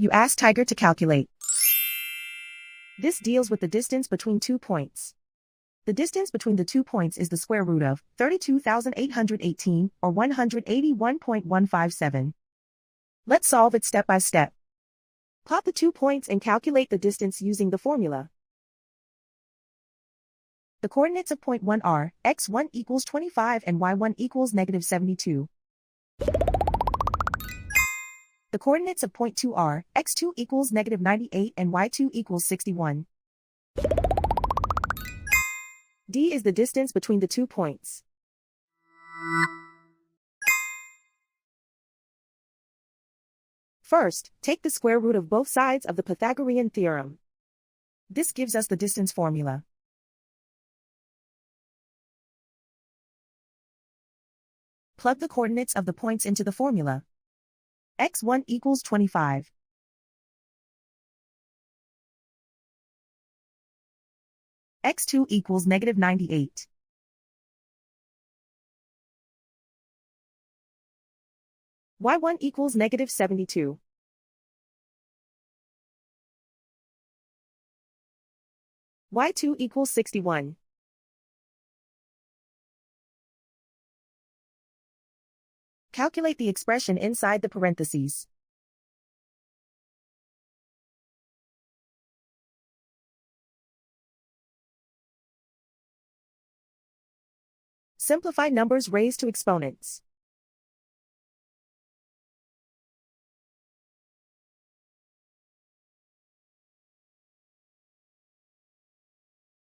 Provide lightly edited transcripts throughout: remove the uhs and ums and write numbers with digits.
You ask Tiger to calculate. This deals with the distance between 2 points. The distance between the 2 points is the square root of 32,818, or 181.157. Let's solve it step by step. Plot the 2 points and calculate the distance using the formula. The coordinates of point 1 are x1 equals 25 and y1 equals negative 72. The coordinates of point 2 are x2 equals negative 98 and y2 equals 61. D is the distance between the 2 points. First, take the square root of both sides of the Pythagorean theorem. This gives us the distance formula. Plug the coordinates of the points into the formula. x1 equals 25. x2 equals negative 98. y1 equals negative 72. y2 equals 61. Calculate the expression inside the parentheses. Simplify numbers raised to exponents.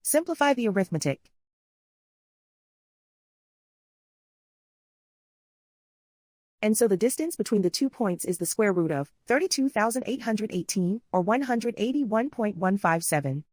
Simplify the arithmetic. And so the distance between the 2 points is the square root of 32,818, or 181.157.